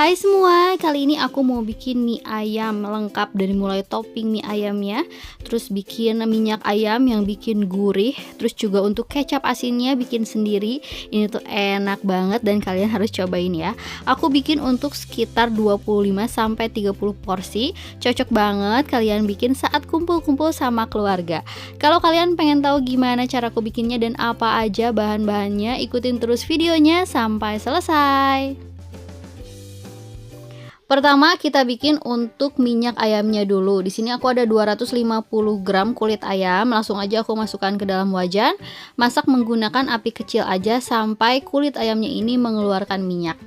Hai semua, kali ini aku mau bikin mie ayam lengkap dari mulai topping mie ayamnya, terus bikin minyak ayam yang bikin gurih, terus juga untuk kecap asinnya bikin sendiri. Ini tuh enak banget dan kalian harus cobain ya. Aku bikin untuk sekitar 25-30 porsi, cocok banget kalian bikin saat kumpul-kumpul sama keluarga. Kalau kalian pengen tahu gimana cara aku bikinnya dan apa aja bahan-bahannya, ikutin terus videonya sampai selesai. Pertama kita bikin untuk minyak ayamnya dulu. Di sini aku ada 250 gram kulit ayam. Langsung aja aku masukkan ke dalam wajan. Masak menggunakan api kecil aja sampai kulit ayamnya ini mengeluarkan minyak.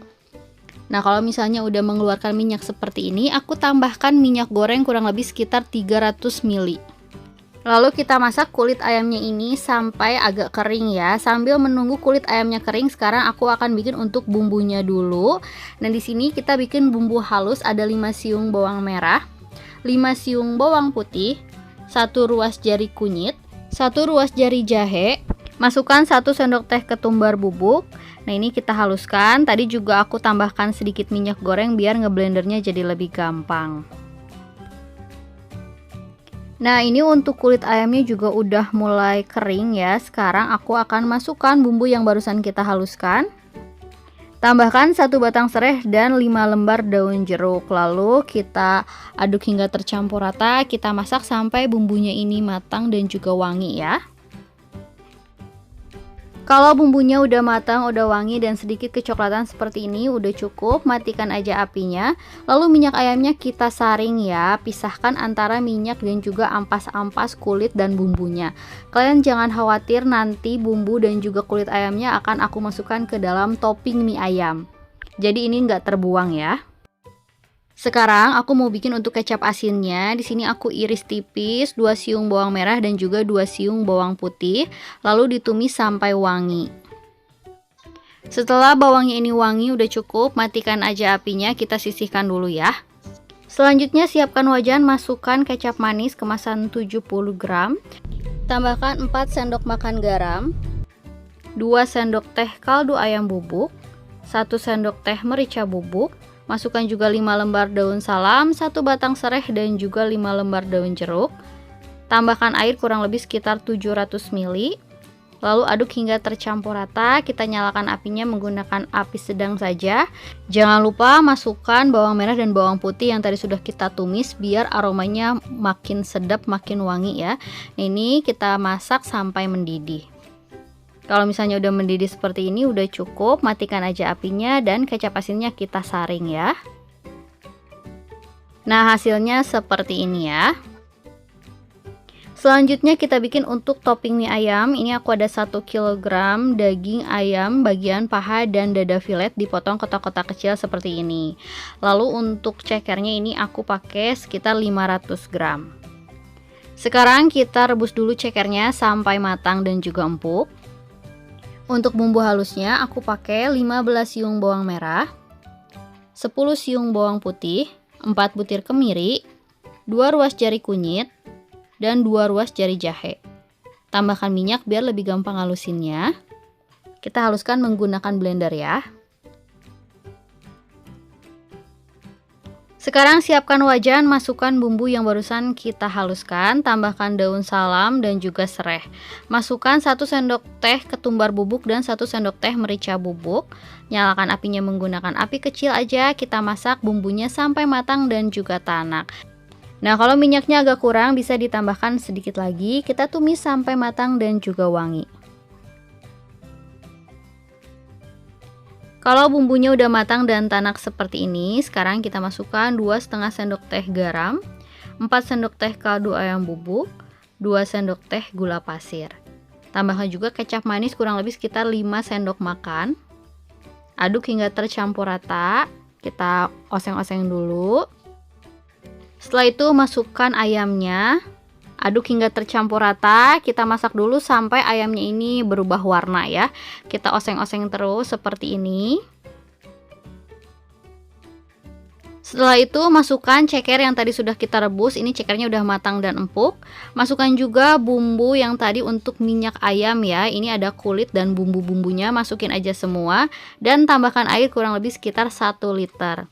Nah, kalau misalnya udah mengeluarkan minyak seperti ini, aku tambahkan minyak goreng kurang lebih sekitar 300 ml. Lalu kita masak kulit ayamnya ini sampai agak kering ya. Sambil menunggu kulit ayamnya kering, sekarang aku akan bikin untuk bumbunya dulu. Nah, di sini kita bikin bumbu halus, ada 5 siung bawang merah, 5 siung bawang putih, 1 ruas jari kunyit, 1 ruas jari jahe, masukkan 1 sendok teh ketumbar bubuk. Nah, ini kita haluskan. Tadi juga aku tambahkan sedikit minyak goreng biar ngeblendernya jadi lebih gampang. Nah, ini untuk kulit ayamnya juga udah mulai kering ya. Sekarang aku akan masukkan bumbu yang barusan kita haluskan. Tambahkan 1 batang serai dan 5 lembar daun jeruk. Lalu kita aduk hingga tercampur rata. Kita masak sampai bumbunya ini matang dan juga wangi ya. Kalau bumbunya udah matang, udah wangi dan sedikit kecoklatan seperti ini, udah cukup, matikan aja apinya. Lalu minyak ayamnya kita saring ya, pisahkan antara minyak dan juga ampas-ampas kulit dan bumbunya. Kalian jangan khawatir, nanti bumbu dan juga kulit ayamnya akan aku masukkan ke dalam topping mie ayam. Jadi ini nggak terbuang ya. Sekarang aku mau bikin untuk kecap asinnya. Di sini aku iris tipis 2 siung bawang merah dan juga 2 siung bawang putih, lalu ditumis sampai wangi. Setelah bawangnya ini wangi udah cukup, matikan aja apinya, kita sisihkan dulu ya. Selanjutnya siapkan wajan, masukkan kecap manis kemasan 70 gram. Tambahkan 4 sendok makan garam, 2 sendok teh kaldu ayam bubuk, 1 sendok teh merica bubuk. Masukkan juga 5 lembar daun salam, 1 batang serai dan juga 5 lembar daun jeruk. Tambahkan air kurang lebih sekitar 700 ml. Lalu aduk hingga tercampur rata. Kita nyalakan apinya menggunakan api sedang saja. Jangan lupa masukkan bawang merah dan bawang putih yang tadi sudah kita tumis biar aromanya makin sedap, makin wangi ya. Ini kita masak sampai mendidih. Kalau misalnya udah mendidih seperti ini udah cukup, matikan aja apinya dan kecap asinnya kita saring ya. Nah, hasilnya seperti ini ya. Selanjutnya kita bikin untuk topping mie ayam. Ini aku ada 1 kg daging ayam bagian paha dan dada filet dipotong kotak-kotak kecil seperti ini. Lalu untuk cekernya ini aku pakai sekitar 500 gram. Sekarang kita rebus dulu cekernya sampai matang dan juga empuk. Untuk bumbu halusnya aku pakai 15 siung bawang merah, 10 siung bawang putih, 4 butir kemiri, 2 ruas jari kunyit, dan 2 ruas jari jahe. Tambahkan minyak biar lebih gampang halusinnya. Kita haluskan menggunakan blender ya. Sekarang siapkan wajan, masukkan bumbu yang barusan kita haluskan, tambahkan daun salam dan juga serai. Masukkan 1 sendok teh ketumbar bubuk dan 1 sendok teh merica bubuk. Nyalakan apinya menggunakan api kecil aja, kita masak bumbunya sampai matang dan juga tanak. Nah, kalau minyaknya agak kurang bisa ditambahkan sedikit lagi, kita tumis sampai matang dan juga wangi. Kalau bumbunya udah matang dan tanak seperti ini, sekarang kita masukkan 2,5 sendok teh garam, 4 sendok teh kaldu ayam bubuk, 2 sendok teh gula pasir. Tambahkan juga kecap manis kurang lebih sekitar 5 sendok makan. Aduk hingga tercampur rata. Kita oseng-oseng dulu. Setelah itu masukkan ayamnya. Aduk hingga tercampur rata, kita masak dulu sampai ayamnya ini berubah warna ya. Kita oseng-oseng terus seperti ini. Setelah itu masukkan ceker yang tadi sudah kita rebus. Ini cekernya udah matang dan empuk. Masukkan juga bumbu yang tadi untuk minyak ayam ya. Ini ada kulit dan bumbu-bumbunya, masukin aja semua. Dan tambahkan air kurang lebih sekitar 1 liter.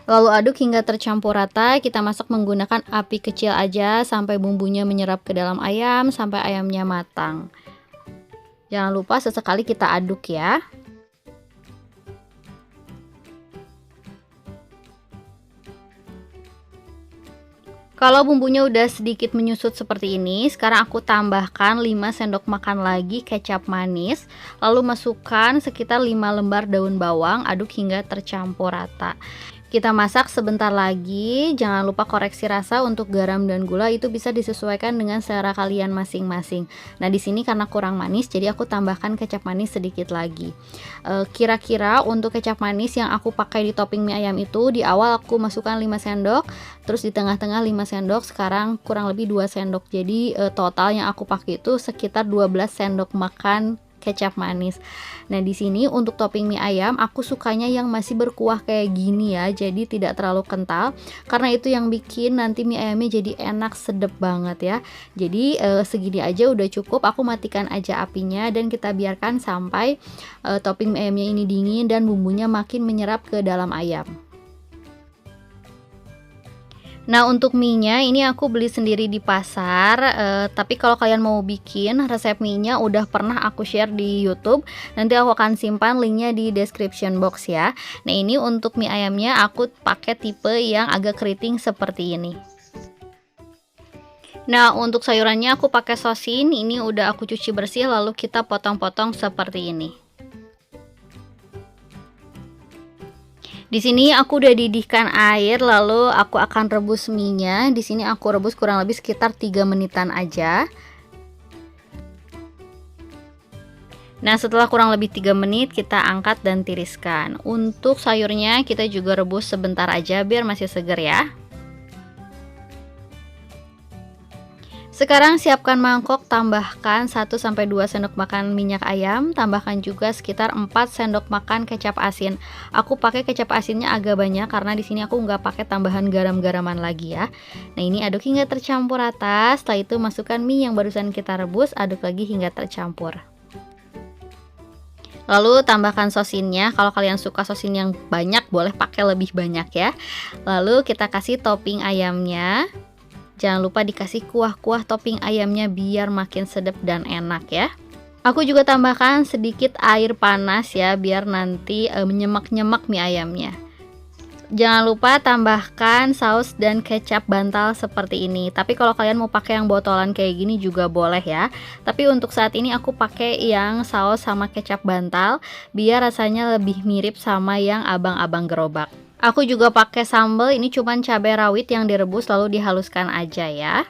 Lalu aduk hingga tercampur rata. Kita masak menggunakan api kecil aja sampai bumbunya menyerap ke dalam ayam, sampai ayamnya matang. Jangan lupa sesekali kita aduk ya. Kalau bumbunya udah sedikit menyusut seperti ini, sekarang aku tambahkan 5 sendok makan lagi kecap manis, lalu masukkan sekitar 5 lembar daun bawang, aduk hingga tercampur rata. Kita masak sebentar lagi, jangan lupa koreksi rasa untuk garam dan gula itu bisa disesuaikan dengan selera kalian masing-masing. Nah, di sini karena kurang manis, jadi aku tambahkan kecap manis sedikit lagi. Kira-kira untuk kecap manis yang aku pakai di topping mie ayam itu, di awal aku masukkan 5 sendok, terus di tengah-tengah 5 sendok, sekarang kurang lebih 2 sendok. Jadi total yang aku pakai itu sekitar 12 sendok makan kecap manis. Nah, di sini untuk topping mie ayam aku sukanya yang masih berkuah kayak gini ya, jadi tidak terlalu kental. Karena itu yang bikin nanti mie ayamnya jadi enak, sedep banget ya. Jadi segini aja udah cukup. Aku matikan aja apinya dan kita biarkan sampai topping mie ayamnya ini dingin dan bumbunya makin menyerap ke dalam ayam. Nah, untuk mie-nya ini aku beli sendiri di pasar, tapi kalau kalian mau bikin resep mie-nya udah pernah aku share di YouTube. Nanti aku akan simpan linknya di description box ya. Nah, ini untuk mie ayamnya aku pakai tipe yang agak keriting seperti ini. Nah, untuk sayurannya aku pakai sosin, ini udah aku cuci bersih lalu kita potong-potong seperti ini. Di sini aku udah didihkan air, lalu aku akan rebus mie-nya. Di sini aku rebus kurang lebih sekitar 3 menitan aja. Nah, setelah kurang lebih 3 menit kita angkat dan tiriskan. Untuk sayurnya kita juga rebus sebentar aja biar masih seger ya. Sekarang siapkan mangkok, tambahkan 1-2 sendok makan minyak ayam, tambahkan juga sekitar 4 sendok makan kecap asin. Aku pakai kecap asinnya agak banyak karena di sini aku nggak pakai tambahan garam-garaman lagi ya. Nah, ini aduk hingga tercampur rata. Setelah itu masukkan mie yang barusan kita rebus, aduk lagi hingga tercampur. Lalu tambahkan sosinnya. Kalau kalian suka sosin yang banyak, boleh pakai lebih banyak ya. Lalu kita kasih topping ayamnya. Jangan lupa dikasih kuah-kuah topping ayamnya biar makin sedap dan enak ya. Aku juga tambahkan sedikit air panas ya biar nanti menyemak-nyemak mie ayamnya. Jangan lupa tambahkan saus dan kecap bantal seperti ini. Tapi kalau kalian mau pakai yang botolan kayak gini juga boleh ya. Tapi untuk saat ini aku pakai yang saus sama kecap bantal biar rasanya lebih mirip sama yang abang-abang gerobak. Aku juga pakai sambal, ini cuman cabai rawit yang direbus lalu dihaluskan aja ya.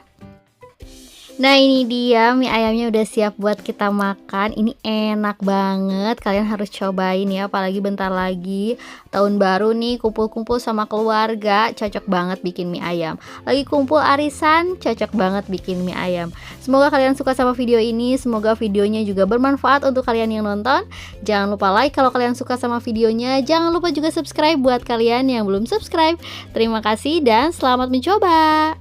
Nah, ini dia mie ayamnya udah siap buat kita makan. Ini enak banget, kalian harus cobain ya, apalagi bentar lagi tahun baru nih, kumpul-kumpul sama keluarga, cocok banget bikin mie ayam. Lagi kumpul arisan, cocok banget bikin mie ayam. Semoga kalian suka sama video ini, semoga videonya juga bermanfaat untuk kalian yang nonton. Jangan lupa like kalau kalian suka sama videonya, jangan lupa juga subscribe buat kalian yang belum subscribe. Terima kasih dan selamat mencoba.